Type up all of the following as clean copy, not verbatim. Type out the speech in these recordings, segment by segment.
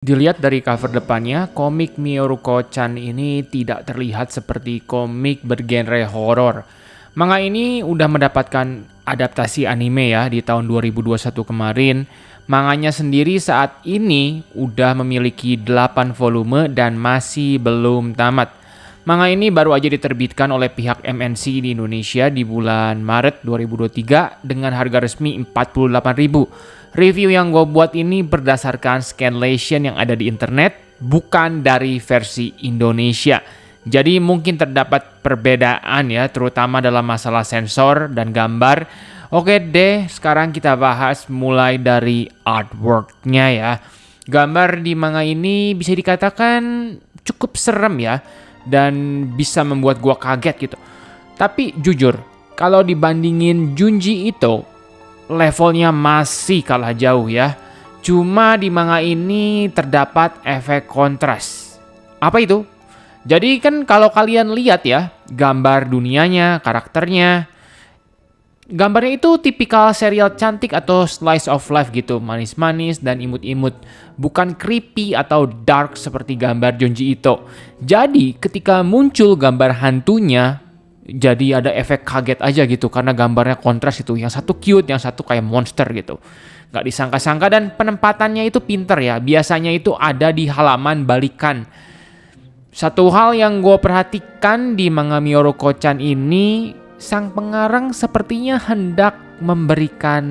Dilihat dari cover depannya, komik Miyoruko-chan ini tidak terlihat seperti komik bergenre horor. Manga ini udah mendapatkan adaptasi anime ya di tahun 2021 kemarin. Manganya sendiri saat ini udah memiliki 8 volume dan masih belum tamat. Manga ini baru aja diterbitkan oleh pihak MNC di Indonesia di bulan Maret 2023 dengan harga resmi 48.000. Review yang gue buat ini berdasarkan scanlation yang ada di internet, bukan dari versi Indonesia. Jadi mungkin terdapat perbedaan ya, terutama dalam masalah sensor dan gambar. Oke deh, sekarang kita bahas mulai dari artworknya ya. Gambar di manga ini bisa dikatakan cukup serem ya, dan bisa membuat gue kaget gitu. Tapi jujur, kalau dibandingin Junji Ito, levelnya masih kalah jauh ya. Cuma di manga ini terdapat efek kontras. Apa itu? Jadi kan kalau kalian lihat ya, gambar dunianya, karakternya, gambarnya itu tipikal serial cantik atau slice of life gitu, manis-manis dan imut-imut. Bukan creepy atau dark seperti gambar Junji Ito. Jadi ketika muncul gambar hantunya, jadi ada efek kaget aja gitu karena gambarnya kontras itu. Yang satu cute, yang satu kayak monster gitu. Gak disangka-sangka dan penempatannya itu pinter ya. Biasanya itu ada di halaman balikan. Satu hal yang gue perhatikan di manga Miyoruko-chan ini, sang pengarang sepertinya hendak memberikan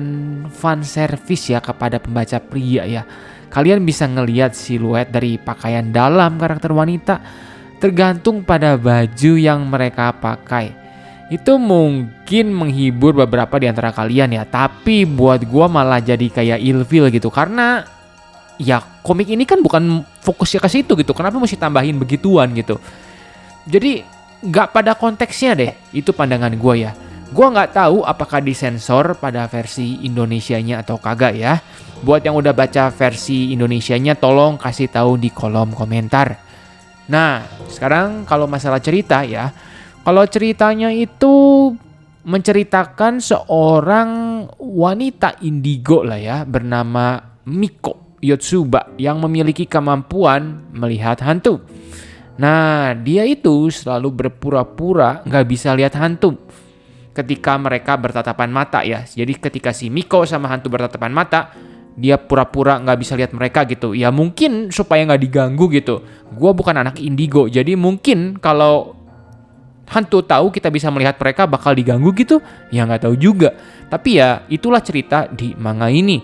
fan service ya kepada pembaca pria ya. Kalian bisa ngelihat siluet dari pakaian dalam karakter wanita tergantung pada baju yang mereka pakai. Itu mungkin menghibur beberapa di antara kalian ya, tapi buat gua malah jadi kayak ilfeel gitu karena ya komik ini kan bukan fokusnya ke situ gitu. Kenapa mesti tambahin begituan gitu? Jadi nggak pada konteksnya deh, itu pandangan gua ya. Gua nggak tahu apakah disensor pada versi Indonesianya atau kagak ya. Buat yang udah baca versi Indonesianya tolong kasih tahu di kolom komentar. Nah, sekarang kalau masalah cerita ya, kalau ceritanya itu menceritakan seorang wanita indigo lah ya, bernama Miko Yotsuba yang memiliki kemampuan melihat hantu. Nah, dia itu selalu berpura-pura nggak bisa lihat hantu ketika mereka bertatapan mata ya. Jadi ketika si Miko sama hantu bertatapan mata, dia pura-pura nggak bisa lihat mereka gitu. Ya mungkin supaya nggak diganggu gitu. Gue bukan anak indigo, jadi mungkin kalau hantu tahu kita bisa melihat mereka bakal diganggu gitu, ya nggak tahu juga. Tapi ya itulah cerita di manga ini.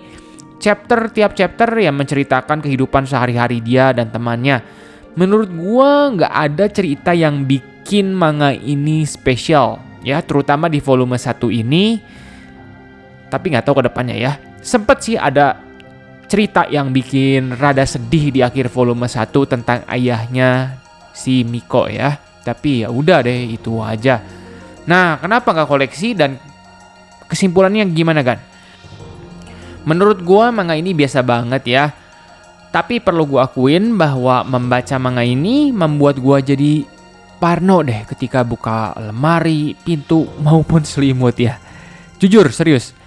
Tiap chapter yang menceritakan kehidupan sehari-hari dia dan temannya. Menurut gue nggak ada cerita yang bikin manga ini spesial ya, terutama di volume 1 ini. Tapi nggak tahu ke depannya ya. Sempet sih ada cerita yang bikin rada sedih di akhir volume 1 tentang ayahnya si Miko ya. Tapi ya udah deh, itu aja. Nah, kenapa nggak koleksi dan kesimpulannya gimana kan? Menurut gua manga ini biasa banget ya. Tapi perlu gua akuin bahwa membaca manga ini membuat gua jadi parno deh ketika buka lemari, pintu maupun selimut ya. Jujur, serius.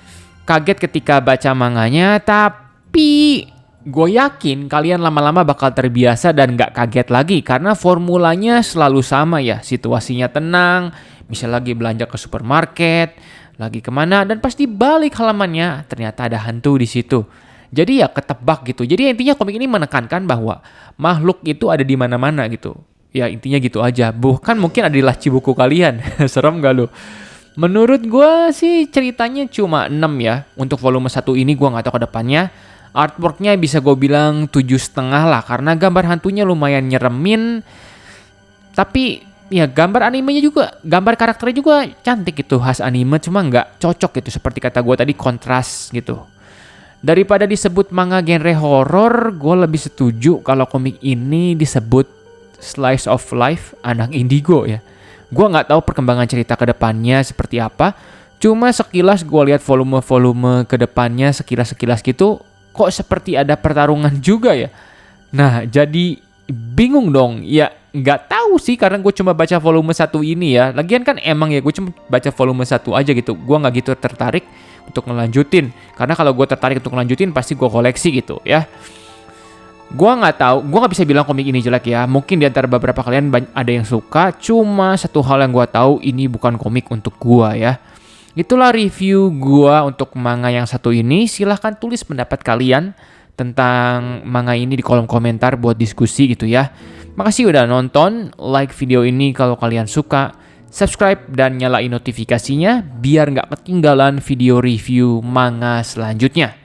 Kaget ketika baca manganya, tapi gue yakin kalian lama-lama bakal terbiasa dan gak kaget lagi karena formulanya selalu sama ya. Situasinya tenang, bisa lagi belanja ke supermarket, lagi kemana dan pasti balik halamannya ternyata ada hantu di situ. Jadi ya ketebak gitu. Jadi intinya komik ini menekankan bahwa makhluk itu ada di mana-mana gitu. Ya intinya gitu aja. Bukan mungkin ada di laci buku kalian. Serem gak lu? Menurut gue sih ceritanya cuma 6 ya. Untuk volume 1 ini gue gak tahu ke depannya. Artworknya bisa gue bilang 7,5 lah. Karena gambar hantunya lumayan nyeremin. Tapi ya gambar animenya juga, gambar karakternya juga cantik gitu. Khas anime cuma gak cocok gitu. Seperti kata gue tadi, kontras gitu. Daripada disebut manga genre horror, gue lebih setuju kalau komik ini disebut slice of life anak indigo ya. Gue nggak tahu perkembangan cerita ke depannya seperti apa. Cuma sekilas gue lihat volume-volume ke depannya sekilas-sekilas gitu, kok seperti ada pertarungan juga ya. Nah, jadi bingung dong. Ya nggak tahu sih karena gue cuma baca volume 1 ini ya. Lagian kan emang ya gue cuma baca volume 1 aja gitu. Gue nggak gitu tertarik untuk ngelanjutin. Karena kalau gue tertarik untuk ngelanjutin pasti gue koleksi gitu ya. Gua nggak tahu, gua nggak bisa bilang komik ini jelek ya. Mungkin di antara beberapa kalian ada yang suka, cuma satu hal yang gua tahu ini bukan komik untuk gua ya. Itulah review gua untuk manga yang satu ini. Silahkan tulis pendapat kalian tentang manga ini di kolom komentar buat diskusi gitu ya. Makasih udah nonton, like video ini kalau kalian suka, subscribe dan nyalain notifikasinya biar nggak ketinggalan video review manga selanjutnya.